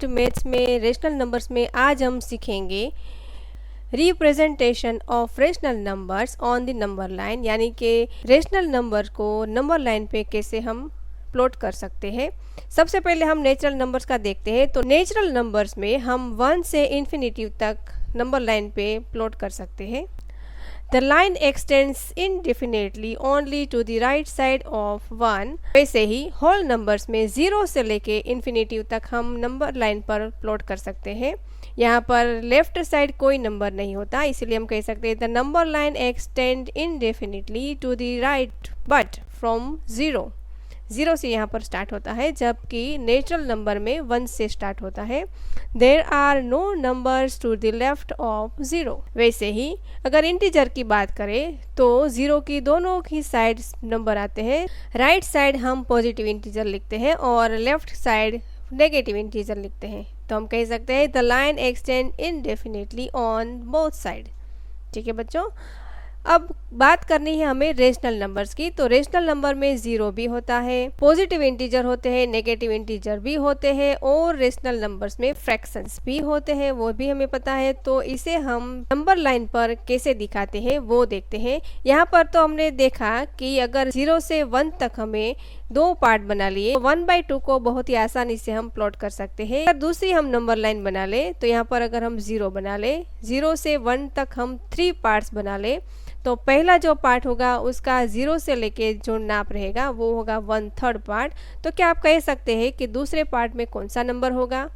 Maths में rational numbers में आज हम सीखेंगे representation of rational numbers on the number line, यानी कि रेशनल नंबर को नंबर लाइन पे कैसे हम प्लॉट कर सकते हैं। सबसे पहले हम नेचुरल नंबर्स का देखते हैं। तो नेचुरल नंबर्स में हम 1 से इन्फिनिटी तक नंबर लाइन पे प्लॉट कर सकते हैं। The line extends indefinitely only to the right side of 1। वैसे ही होल नंबर्स में 0 से लेके इन्फिनिटी तक हम नंबर लाइन पर प्लॉट कर सकते हैं। यहाँ पर लेफ्ट साइड कोई नंबर नहीं होता, इसीलिए हम कह सकते हैं the number line extend indefinitely to the right but from 0 से यहाँ पर स्टार्ट होता है, जबकि नेचुरल नंबर में 1 से स्टार्ट होता है। There are no numbers to the left of 0। वैसे ही अगर इंटीजर की बात करें तो 0 की दोनों ही साइड नंबर आते हैं। राइट साइड हम पॉजिटिव इंटीजर लिखते हैं और लेफ्ट साइड नेगेटिव इंटीजर लिखते हैं। तो हम कह सकते हैं the line extend indefinitely on both side. ठीक है बच्चों, अब बात करनी है हमें रेशनल नंबर्स की। तो रेशनल नंबर में 0 भी होता है, पॉजिटिव इंटीजर होते हैं, नेगेटिव इंटीजर भी होते हैं और रेशनल नंबर्स में फ्रैक्शंस भी होते हैं, वो भी हमें पता है। तो इसे हम नंबर लाइन पर कैसे दिखाते हैं वो देखते हैं। यहाँ पर तो हमने देखा कि अगर 0 से 1 तक हमें 2 पार्ट बना लिए, 1/2 को बहुत ही आसानी से हम प्लॉट कर सकते हैं। अगर दूसरी हम नंबर लाइन बना ले तो यहाँ पर अगर हम 0 बना ले, 0 से 1 तक हम 3 पार्ट्स बना ले, तो पहला जो पार्ट होगा उसका 0 से लेके जो नाप रहेगा वो होगा 1/3 पार्ट। तो क्या आप कह सकते हैं कि दूसरे पार्ट में कौन सा नंबर होगा?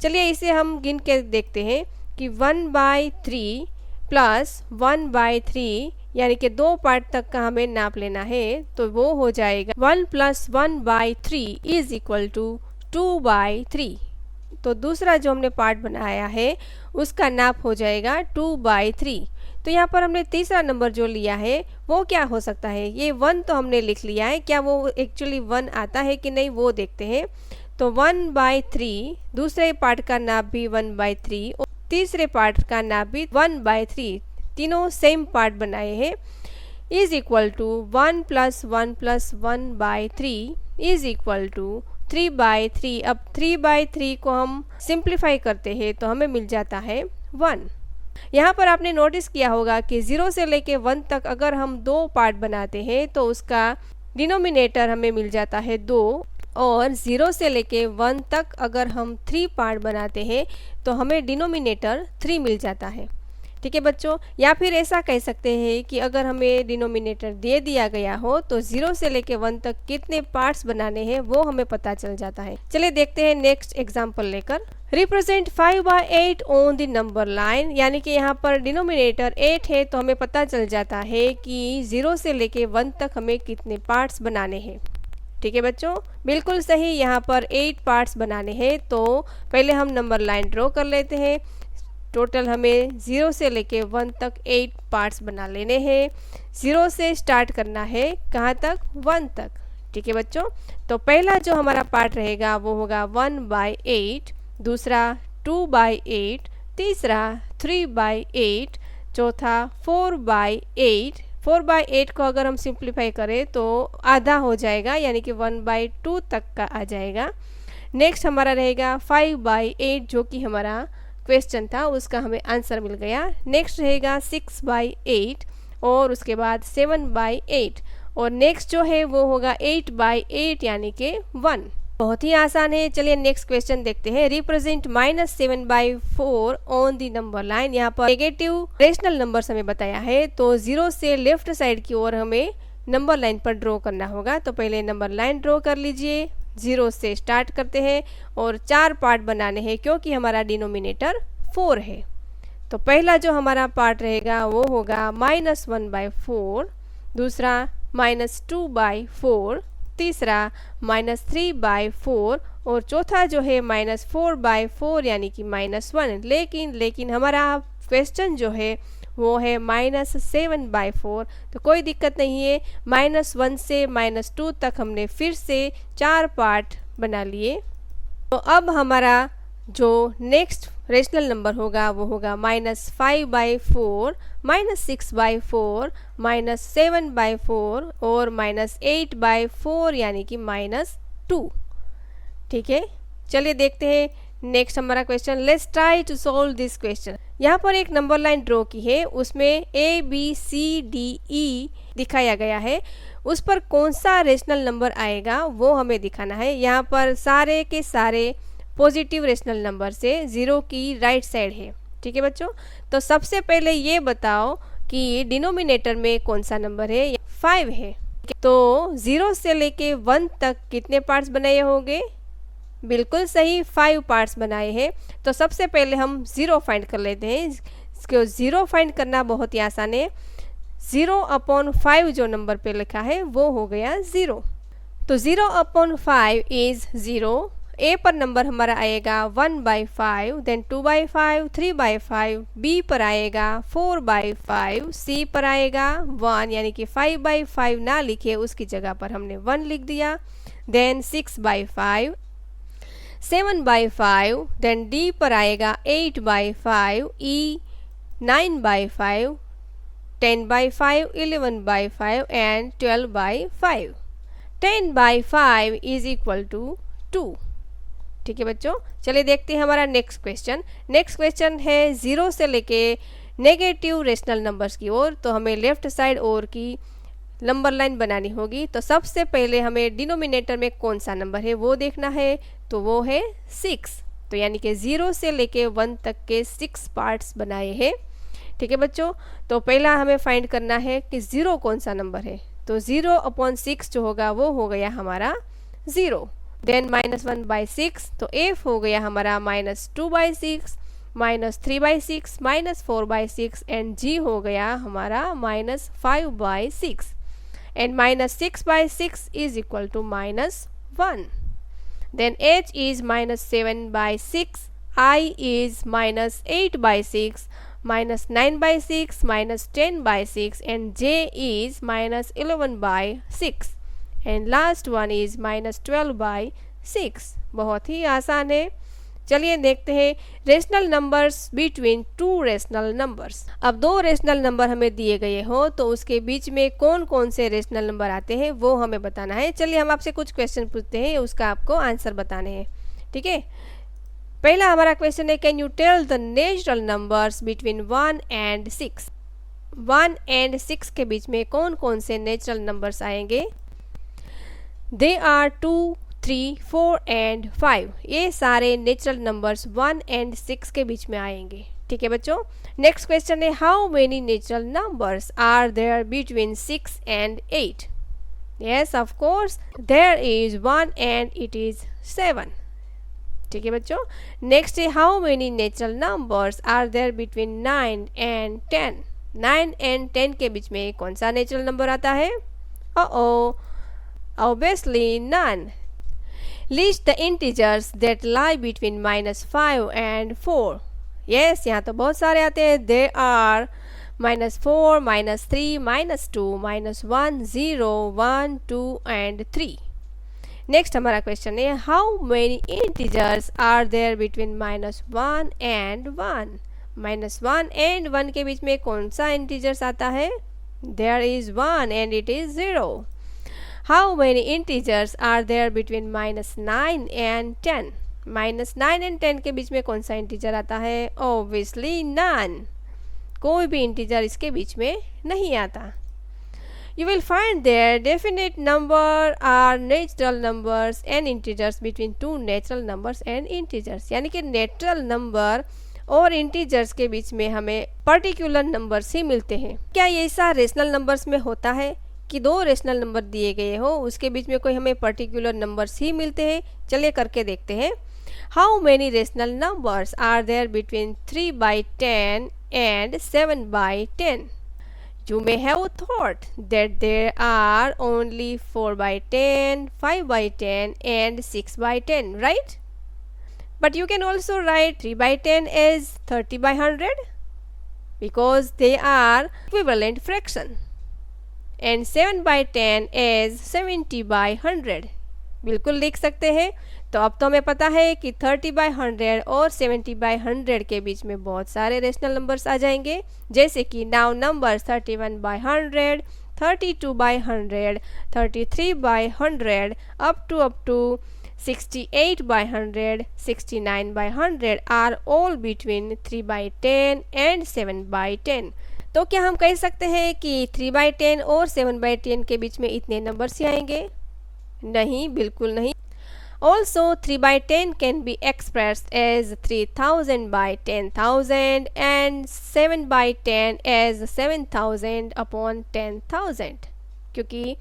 चलिए इसे हम गिन के देखते हैं कि 1/3 प्लस 1/3 यानी कि 2 पार्ट तक का हमें नाप लेना है, तो वो हो जाएगा 1 + 1/3 इज इक्वल टू 2/3। तो दूसरा जो हमने पार्ट बनाया है उसका नाप हो जाएगा 2/3। तो यहाँ पर हमने तीसरा नंबर जो लिया है वो क्या हो सकता है? ये 1 तो हमने लिख लिया है, क्या वो एक्चुअली 1 आता है कि नहीं वो देखते हैं। तो 1/3, दूसरे पार्ट का नाप भी 1/3 और तीसरे पार्ट का नाप भी 1/3, तीनों सेम पार्ट बनाए हैं, is equal to 1 + 1 + 1/3 is equal to 3/3। अब 3/3 को हम सिंप्लीफाई करते हैं तो हमें मिल जाता है 1। यहाँ पर आपने नोटिस किया होगा कि 0 से लेके 1 तक अगर हम 2 पार्ट बनाते हैं तो उसका डिनोमिनेटर हमें मिल जाता है 2, और 0 से लेके 1 तक अगर हम 3 पार्ट बनाते हैं तो हमें डिनोमिनेटर 3 मिल जाता है। ठीक है बच्चों, या फिर ऐसा कह सकते हैं कि अगर हमें डिनोमिनेटर दे दिया गया हो तो 0 से लेके 1 तक कितने पार्ट्स बनाने हैं वो हमें पता चल जाता है। चलिए देखते हैं नेक्स्ट एग्जांपल लेकर। Represent 5/8 on the number line, यानी कि यहाँ पर डिनोमिनेटर 8 है तो हमें पता चल जाता है कि 0 से लेके 1 तक हमें कितने पार्ट्स बनाने हैं। ठीक है बच्चों, बिल्कुल सही, यहाँ पर 8 पार्ट्स बनाने हैं। तो पहले हम नंबर लाइन ड्रॉ कर लेते हैं। टोटल हमें 0 से लेके 1 तक 8 पार्ट्स बना लेने हैं। 0 से स्टार्ट करना है, कहाँ तक? 1 तक। ठीक है बच्चों, तो पहला जो हमारा पार्ट रहेगा वो होगा 1/8, दूसरा 2/8, तीसरा 3/8, चौथा 4/8। 4/8 को अगर हम सिंप्लीफाई करें तो आधा हो जाएगा, यानी कि 1/2 तक का आ जाएगा। नेक्स्ट हमारा रहेगा 5/8, जो कि हमारा क्वेश्चन था, उसका हमें आंसर मिल गया। नेक्स्ट रहेगा 6/8 और उसके बाद 7/8, और नेक्स्ट जो है वो होगा 8/8 यानी कि 1। बहुत ही आसान है। चलिए नेक्स्ट क्वेश्चन देखते हैं। Represent -7/4 on the number line. यहाँ पर नेगेटिव रेशनल नंबर्स हमें बताया है, तो 0 से लेफ्ट साइड की ओर हमें नंबर लाइन पर ड्रॉ करना होगा। तो पहले नंबर लाइन ड्रॉ कर लीजिए। 0 से स्टार्ट करते हैं और 4 पार्ट बनाने हैं क्योंकि हमारा डिनोमिनेटर 4 है। तो पहला जो हमारा पार्ट रहेगा वो होगा -1/4, दूसरा -2/4, तीसरा -3/4 और चौथा जो है -4/4 यानी कि -1। लेकिन हमारा क्वेश्चन जो है वो है -7/4, तो कोई दिक्कत नहीं है। -1 से -2 तक हमने फिर से 4 पार्ट बना लिए। तो अब हमारा जो नेक्स्ट रेशनल नंबर होगा वो होगा -5/4, -6/4, -7/4 और -8/4 यानी कि -2। ठीक है, चलिए देखते हैं नेक्स्ट हमारा question, let's try to solve this question. यहाँ पर एक नंबर लाइन ड्रॉ की है, उसमें ABCDE दिखाया गया है, उस पर कौन सा रेशनल नंबर आएगा वो हमें दिखाना है। यहाँ पर सारे के सारे पॉजिटिव रेशनल नंबर से 0 की राइट साइड है। ठीक है बच्चों, तो सबसे पहले ये बताओ कि डिनोमिनेटर में कौन सा नंबर है। 5 है, तो 0 से लेके 1 तक कितने पार्ट्स बनाए होंगे? बिल्कुल सही, 5 पार्ट्स बनाए हैं। तो सबसे पहले हम 0 फाइंड कर लेते हैं। इसको 0 फाइंड करना बहुत ही आसान है। 0/5 जो नंबर पे लिखा है वो हो गया 0। तो 0/5 इज 0। ए पर नंबर हमारा आएगा 1/5, देन 2/5, 3/5, बी पर आएगा 4/5, सी पर आएगा 1, यानी कि 5/5 ना लिखे, उसकी जगह पर हमने 1 लिख दिया। देन 6/5, 7/5, देन डी पर आएगा 8/5, E 9/5, 10/5, 11/5 and 12/5। 10/5 is equal to 2। ठीक है बच्चों, चलिए देखते हैं हमारा नेक्स्ट क्वेश्चन। नेक्स्ट क्वेश्चन है 0 से लेके नेगेटिव रेशनल नंबर्स की ओर। तो हमें लेफ्ट साइड ओर की नंबर लाइन बनानी होगी। तो सबसे पहले हमें डिनोमिनेटर में कौन सा नंबर है वो देखना है, तो वो है 6। तो यानी कि 0 से लेके 1 तक के 6 पार्ट्स बनाए हैं। ठीक है बच्चों, तो पहला हमें फाइंड करना है कि 0 कौन सा नंबर है। तो 0/6 जो होगा वो हो गया हमारा 0। देन -1/6, तो f हो गया हमारा -2/6, -3/6, -4/6 एंड g हो गया हमारा -5/6 and -6/6 is equal to -1। Then h is -7/6, I is -8/6, -9/6, -10/6 and j is -11/6 and last one is -12/6। बहुत ही आसान है। चलिए देखते हैं rational numbers between two rational numbers. अब दो रेशनल नंबर हमें दिए गए हो तो उसके बीच में कौन कौन से रेशनल नंबर आते हैं वो हमें बताना है। चलिए हम आपसे कुछ क्वेश्चन पूछते हैं, उसका आपको आंसर बताने हैं। ठीक है, पहला हमारा क्वेश्चन है, can you tell the natural numbers between 1 and 6। 1 and 6 के बीच में कौन कौन से नेचुरल नंबर्स आएंगे? They are 2, 3, 4 and 5। ये सारे नेचुरल नंबर्स 1 and 6 के बीच में आएंगे। ठीक है बच्चों, नेक्स्ट क्वेश्चन है, how many natural numbers are there between 6 and 8। Yes of course, there is 1 and it is 7। ठीक है बच्चों, नेक्स्ट है, how many natural numbers are there between 9 and 10। 9 and 10 के बीच में कौन सा नेचुरल नंबर आता है? Obviously none। List the integers that lie between -5 and 4। Yes, यहाँ तो बहुत सारे आते हैं। They are -4, -3, -2, -1, 0, 1, 2 and 3। नेक्स्ट हमारा क्वेश्चन है, how many integers are there between -1 and 1। -1 and 1 के बीच में कौन सा इंटीजर्स आता है? There is 1 and it is 0। How many integers are there between -9 and 10। -9 and 10 के बीच में कौन सा इंटीजर आता है? Obviously none। कोई भी इंटीजर इसके बीच में नहीं आता। You will find there definite number are natural numbers and integers between two natural numbers and integers। यानी कि नेचुरल नंबर और इंटीजर्स के बीच में हमें पर्टिकुलर नंबर्स ही मिलते हैं। क्या ये ऐसा रेशनल नंबर्स में होता है कि दो रेशनल नंबर दिए गए हो उसके बीच में कोई हमें पर्टिकुलर नंबर्स ही मिलते हैं? चलिए करके देखते हैं। How many rational numbers are there between 3/10 and 7/10। You may have thought that there are only 4/10, 5/10 and 6/10, right? But you can also write 3/10 as 30/100 because they are equivalent fraction and 7/10 as 70/100। बिल्कुल लिख सकते हैं। तो अब तो हमें पता है कि 30/100 और 70/100 के बीच में बहुत सारे रेशनल नंबर्स आ जाएंगे, जैसे कि now number 31/100, 32/100, 33/100 up to 68 by 100, 69 by 100 are all between 3 by 10 and 7 by 10. तो क्या हम कह सकते हैं कि 3 by 10 और 7 by 10 के बीच में इतने नंबर्स ही आएंगे? नहीं, बिल्कुल नहीं. Also, 3 by 10 can be expressed as 3000 by 10,000 and 7 by 10 as 7,000 upon 10,000. क्योंकि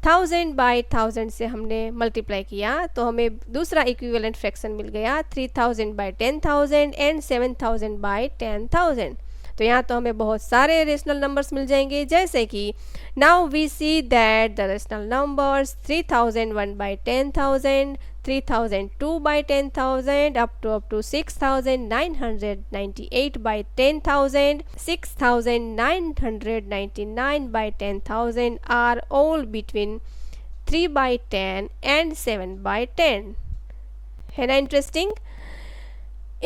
1000 by 1000 से हमने मल्टीप्लाई किया तो हमें दूसरा इक्विवेलेंट फ्रैक्शन मिल गया 3000 by 10,000 एंड 7000 by 10,000. तो यहाँ तो हमें बहुत सारे रेशनल नंबर्स मिल जाएंगे, जैसे कि now we see that the rational numbers 3001 by 10,000, 3002 by 10,000 up to 6998 by 10,000, 6999 by 10,000 are all between 3 by 10 and 7 by 10. है ना interesting?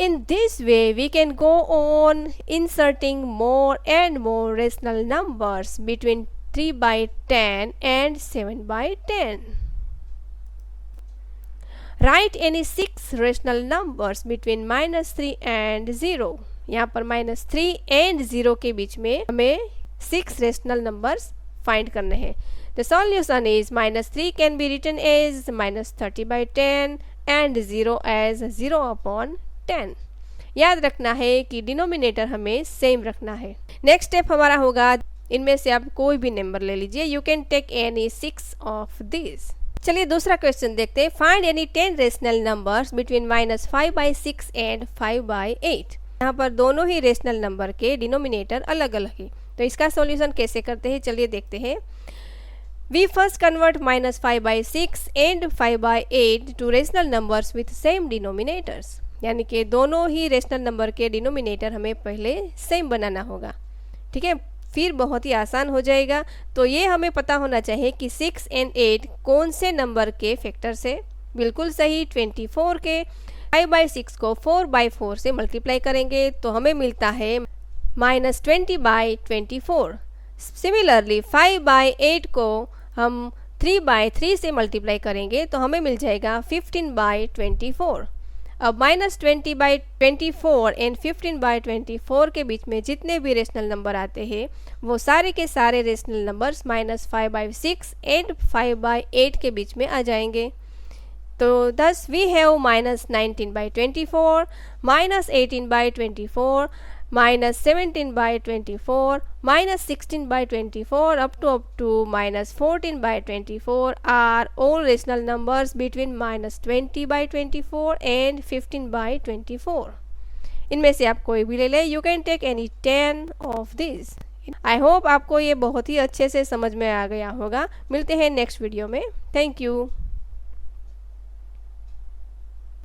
In this way, we can go on inserting more and more rational numbers between 3 by 10 and 7 by 10. Write any 6 rational numbers between -3 and 0. यहाँ पर -3 and 0 के बीच में हमें 6 rational numbers find करने हैं. The solution is -3 can be written as -30 by 10 and 0 as 0 upon 10. याद रखना है कि डिनोमिनेटर हमें सेम रखना है. नेक्स्ट स्टेप हमारा होगा, इनमें से आप कोई भी नंबर ले लीजिए. You can take any 6 of this. चलिए दूसरा क्वेश्चन देखते हैं. Find any 10 rational numbers between -5 by 6 and 5 by 8. यहाँ पर दोनों ही रेशनल नंबर के डिनोमिनेटर अलग अलग है, तो इसका सॉल्यूशन कैसे करते हैं चलिए देखते हैं. We first convert -5 by 6 and 5 by 8 to rational numbers with same denominators. यानी कि दोनों ही रेशनल नंबर के डिनोमिनेटर हमें पहले सेम बनाना होगा. ठीक है, फिर बहुत ही आसान हो जाएगा. तो ये हमें पता होना चाहिए कि 6 and 8 कौन से नंबर के फैक्टर से. बिल्कुल सही, 24 के. 5 by 6 को 4 by 4 से मल्टीप्लाई करेंगे तो हमें मिलता है -20 by 24. सिमिलरली 5 by 8 को हम 3 by 3 से मल्टीप्लाई करेंगे तो हमें मिल जाएगा 15 by 24. अब -20 by 24 एंड 15 by 24 के बीच में जितने भी रेशनल नंबर आते हैं वो सारे के सारे rational numbers -5 by 6 and 5 by 8 के बीच में आ जाएंगे. तो thus we have -19 by 24, -18 by 24, -17 by 24, -16 by 24 up to -14 by 24 are all rational numbers between -20 by 24 and 15 by 24. इनमें से आप कोई भी ले लें. You can take any 10 of this. I hope आपको ये बहुत ही अच्छे से समझ में आ गया होगा. मिलते हैं नेक्स्ट वीडियो में. Thank you.